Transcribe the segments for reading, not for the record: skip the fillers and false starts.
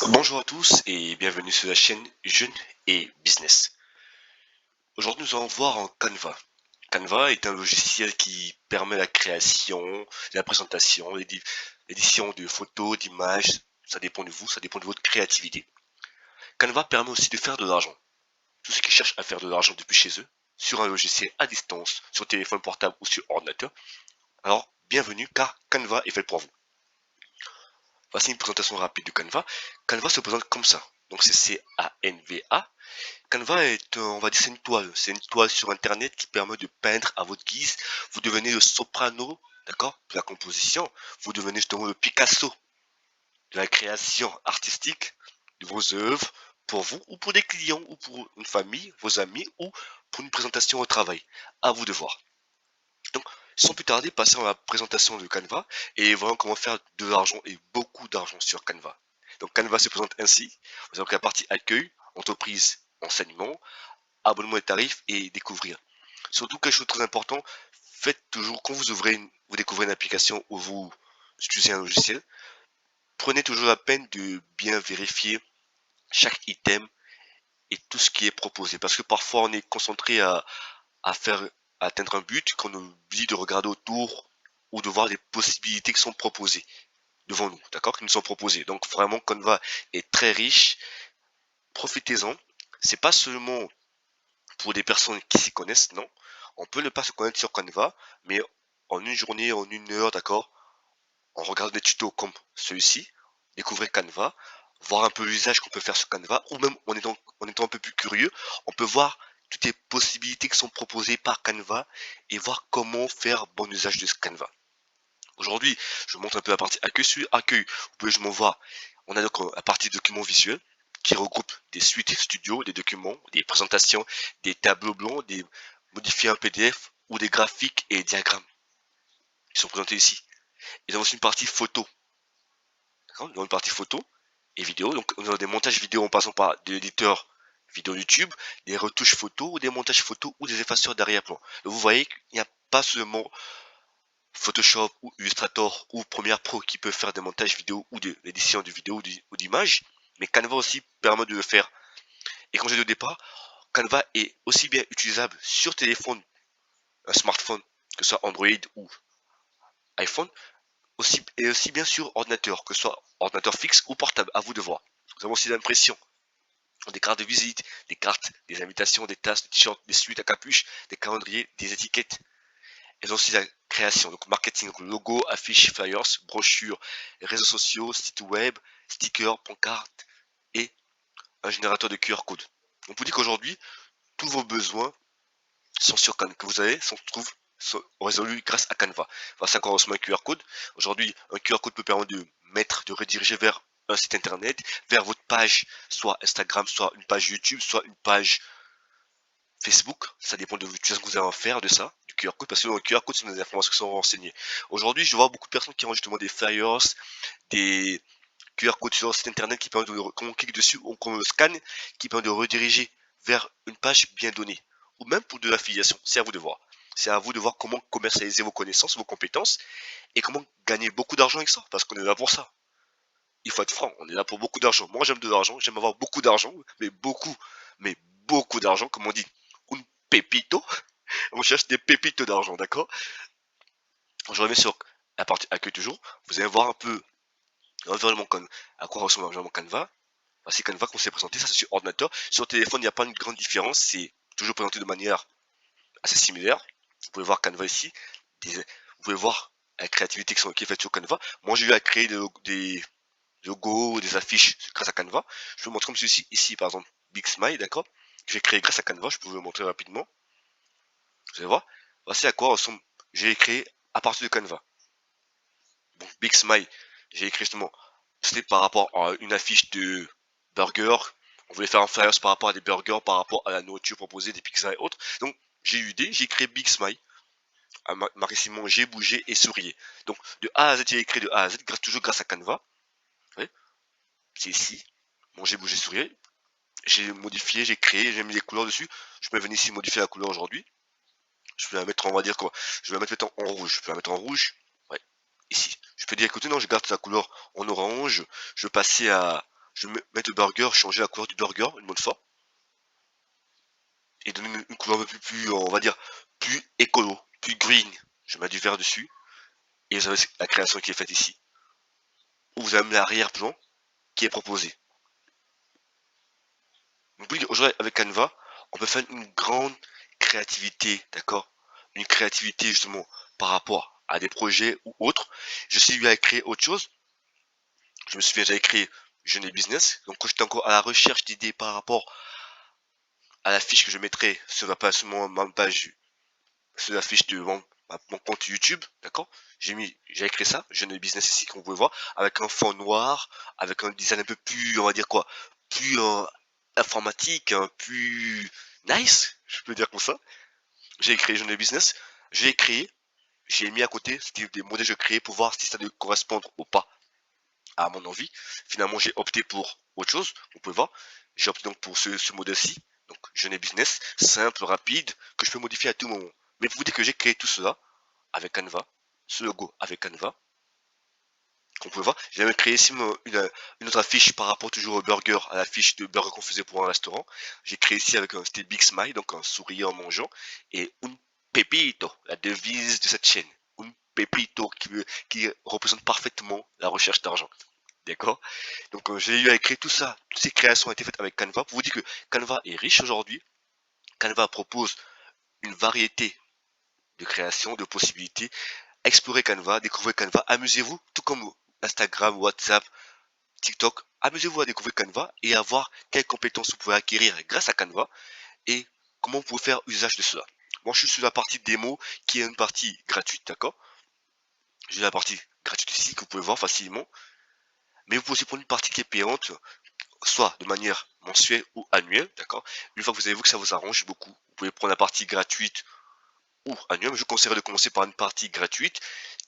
Bonjour à tous et bienvenue sur la chaîne Jeunes et Business. Aujourd'hui, nous allons voir en Canva. Canva est un logiciel qui permet la création, la présentation, l'édition de photos, d'images. Ça dépend de vous, ça dépend de votre créativité. Canva permet aussi de faire de l'argent. Tous ceux qui cherchent à faire de l'argent depuis chez eux, sur un logiciel à distance, sur téléphone portable ou sur ordinateur, alors bienvenue car Canva est fait pour vous. Voici une présentation rapide de Canva. Canva se présente comme ça. Donc c'est C-A-N-V-A. Canva est, on va dire, c'est une toile. C'est une toile sur Internet qui permet de peindre à votre guise. Vous devenez le soprano, d'accord, de la composition. Vous devenez justement le Picasso de la création artistique de vos œuvres pour vous ou pour des clients ou pour une famille, vos amis ou pour une présentation au travail. À vous de voir. Donc, sans plus tarder, passons à la présentation de Canva et voyons comment faire de l'argent et beaucoup d'argent sur Canva. Donc, Canva se présente ainsi. Vous avez la partie accueil, entreprise, enseignement, abonnement et tarifs et découvrir. Surtout quelque chose de très important, faites toujours, quand vous découvrez une application ou vous utilisez un logiciel, prenez toujours la peine de bien vérifier chaque item et tout ce qui est proposé. Parce que parfois on est concentré à faire à atteindre un but qu'on oublie de regarder autour ou de voir les possibilités qui sont proposées devant nous, d'accord, qui nous sont proposées. Donc vraiment Canva est très riche, profitez-en. C'est pas seulement pour des personnes qui s'y connaissent, non. On peut ne pas se connaître sur Canva, mais en une journée, en une heure, d'accord, on regarde des tutos comme celui-ci, découvrir Canva, voir un peu l'usage qu'on peut faire sur Canva, ou même en étant un peu plus curieux, on peut voir toutes les possibilités qui sont proposées par Canva et voir comment faire bon usage de ce Canva. Aujourd'hui, je montre un peu la partie accueil. Sur accueil, vous pouvez justement voir, on a donc la partie documents visuels qui regroupe des suites studio, des documents, des présentations, des tableaux blancs, des modifiés en PDF ou des graphiques et diagrammes qui sont présentés ici. Ils ont aussi une partie photo. D'accord. Ils ont une partie photo et vidéo. Donc, on a des montages vidéo en passant par de l'éditeur vidéo YouTube, des retouches photos ou des montages photos ou des effaceurs d'arrière-plan. Donc, vous voyez qu'il n'y a pas seulement Photoshop ou Illustrator ou Premiere Pro qui peut faire des montages vidéo ou de l'édition de vidéo ou d'images, mais Canva aussi permet de le faire. Et comme j'ai dit au départ, Canva est aussi bien utilisable sur téléphone, un smartphone, que ce soit Android ou iPhone, et aussi bien sur ordinateur, que ce soit ordinateur fixe ou portable, à vous de voir. Nous avons aussi l'impression, des cartes de visite, des cartes, des invitations, des tasses, des t-shirts, des suites à capuche, des calendriers, des étiquettes. Elles ont aussi la création, donc marketing, donc logo, affiches, flyers, brochures, réseaux sociaux, sites web, stickers, pancartes et un générateur de QR code. On peut dire qu'aujourd'hui, tous vos besoins sont sur Canva, que vous avez, sont résolus grâce à Canva. Voici encore un QR code. Aujourd'hui, un QR code peut permettre de rediriger vers un site internet, vers votre page, soit Instagram, soit une page YouTube, soit une page Facebook, ça dépend de l'utilisation que vous allez en faire de ça, du QR code, parce que dans le QR code, c'est des informations qui sont renseignées. Aujourd'hui, je vois beaucoup de personnes qui ont justement des flyers, des QR codes sur leur site internet qui permettent quand on clique dessus ou qu'on le scanne, qui permet de rediriger vers une page bien donnée. Ou même pour de l'affiliation, c'est à vous de voir. C'est à vous de voir comment commercialiser vos connaissances, vos compétences et comment gagner beaucoup d'argent avec ça, parce qu'on est là pour ça. Il faut être franc, on est là pour beaucoup d'argent. Moi, j'aime de l'argent, j'aime avoir beaucoup d'argent, mais beaucoup d'argent, comme on dit, un pépito. On cherche des pépites d'argent, d'accord. Je reviens sur la partie accueil toujours. Vous allez voir un peu l'environnement à quoi ressemble l'environnement Canva. Voici Canva qu'on s'est présenté, ça c'est sur ordinateur. Sur téléphone, il n'y a pas une grande différence, c'est toujours présenté de manière assez similaire. Vous pouvez voir Canva ici. Vous pouvez voir la créativité qui est faite sur Canva. Moi, j'ai eu à créer des logos, des affiches grâce à Canva. Je peux vous montrer comme celui-ci, ici par exemple, Big Smile, d'accord. J'ai créé grâce à Canva, je peux vous le montrer rapidement. Vous allez voir. Voici à quoi ressemble. J'ai créé à partir de Canva. Bon, Big Smile, j'ai écrit justement, c'était par rapport à une affiche de burger. On voulait faire un flyers par rapport à des burgers, par rapport à la nourriture proposée, des pizzas et autres. Donc, j'ai eu idée, j'ai créé Big Smile. Marqué Simon, j'ai bougé et sourié. Donc, de A à Z, j'ai écrit de A à Z, toujours grâce à Canva. Vous voyez, c'est ici. Bon, j'ai bougé, sourié. J'ai modifié, j'ai créé, j'ai mis des couleurs dessus. Je peux venir ici modifier la couleur aujourd'hui. Je peux la mettre, on va dire quoi. Je vais la mettre en rouge. Je peux la mettre en rouge. Ouais, ici. Je peux dire, écoutez, non, je garde sa couleur en orange. Je vais passer à je vais mettre le burger, changer la couleur du burger une bonne fois. Et donner une couleur un peu plus, on va dire, plus écolo, plus green. Je mets du vert dessus. Et vous avez la création qui est faite ici. Où vous avez l'arrière-plan qui est proposé. Donc aujourd'hui avec Canva, on peut faire une grande créativité, d'accord? Une créativité justement par rapport à des projets ou autres. Je suis lui à créer autre chose. Je me souviens, j'avais créé Jeune et Business. Donc quand j'étais encore à la recherche d'idées par rapport à la fiche que je mettrais sur la page, sur ma page, sur la fiche de mon compte YouTube, d'accord? J'ai écrit ça, Jeune et Business ici, qu'on peut voir, avec un fond noir, avec un design un peu plus, on va dire quoi, plus informatique, plus nice, je peux dire comme ça. J'ai créé Jeune et Business, j'ai créé, j'ai mis à côté des modèles que je créais pour voir si ça devait correspondre ou pas à mon envie. Finalement, j'ai opté pour autre chose, vous pouvez voir. J'ai opté donc pour ce modèle-ci, donc Jeune et Business, simple, rapide, que je peux modifier à tout moment. Mais pour vous dire que j'ai créé tout cela avec Canva, ce logo avec Canva, qu'on peut voir. J'ai même créé ici une autre affiche par rapport toujours au burger, à l'affiche de burger qu'on faisait pour un restaurant. J'ai créé ici avec un c'était Big Smile, donc un sourire en mangeant, et un pepito, la devise de cette chaîne. Un pepito qui représente parfaitement la recherche d'argent. D'accord? Donc j'ai eu à écrire tout ça. Toutes ces créations ont été faites avec Canva pour vous dire que Canva est riche aujourd'hui. Canva propose une variété de créations, de possibilités. Explorez Canva, découvrez Canva, amusez-vous, tout comme Instagram, WhatsApp, TikTok. Amusez-vous à découvrir Canva et à voir quelles compétences vous pouvez acquérir grâce à Canva et comment vous pouvez faire usage de cela. Moi, je suis sur la partie démo qui est une partie gratuite, d'accord? J'ai la partie gratuite ici que vous pouvez voir facilement. Mais vous pouvez aussi prendre une partie qui est payante, soit de manière mensuelle ou annuelle, d'accord? Une fois que vous avez vu que ça vous arrange beaucoup, vous pouvez prendre la partie gratuite ou annuelle. Mais je vous conseillerais de commencer par une partie gratuite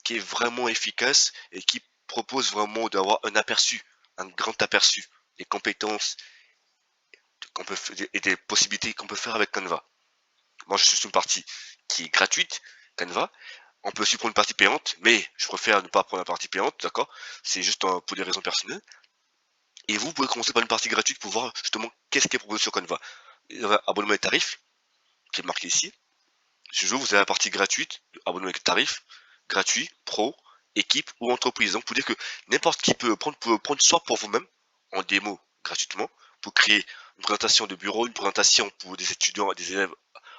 qui est vraiment efficace et qui propose vraiment d'avoir un aperçu, un grand aperçu des compétences qu'on peut et des possibilités qu'on peut faire avec Canva. Moi, je suis sur une partie qui est gratuite, Canva. On peut aussi prendre une partie payante, mais je préfère ne pas prendre la partie payante, d'accord? C'est juste pour des raisons personnelles. Et vous pouvez commencer par une partie gratuite pour voir justement qu'est-ce qui est proposé sur Canva. Il y a un abonnement et tarif qui est marqué ici. Ce jour, vous avez la partie gratuite, abonnement avec tarif, gratuit, pro, équipe ou entreprise. Donc, pour dire que n'importe qui peut prendre soit pour vous-même, en démo, gratuitement, pour créer une présentation de bureau, une présentation pour des étudiants, des élèves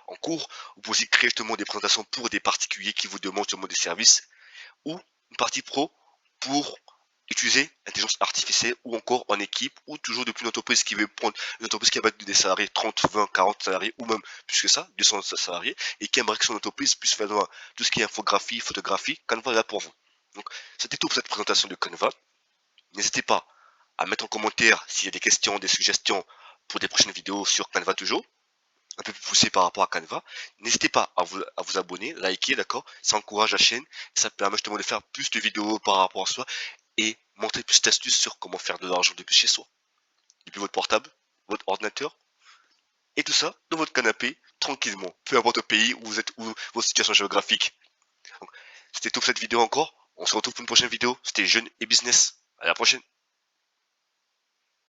en cours. Vous pouvez aussi créer justement des présentations pour des particuliers qui vous demandent justement des services, ou une partie pro pour utiliser l'intelligence artificielle ou encore en équipe ou toujours depuis une entreprise qui veut prendre une entreprise qui va être des salariés 30, 20, 40 salariés ou même plus que ça, 200 salariés et qui aimerait que son entreprise puisse faire tout ce qui est infographie, photographie, Canva est là pour vous. Donc c'était tout pour cette présentation de Canva. N'hésitez pas à mettre en commentaire s'il y a des questions, des suggestions pour des prochaines vidéos sur Canva toujours un peu plus poussé par rapport à Canva. N'hésitez pas à vous abonner, liker, d'accord? Ça encourage la chaîne, ça permet justement de faire plus de vidéos par rapport à soi et montrer plus d'astuces sur comment faire de l'argent depuis chez soi. Depuis votre portable, votre ordinateur, et tout ça dans votre canapé, tranquillement, peu importe le pays où vous êtes ou votre situation géographique. Donc, c'était tout pour cette vidéo encore. On se retrouve pour une prochaine vidéo. C'était Jeune et Business. À la prochaine.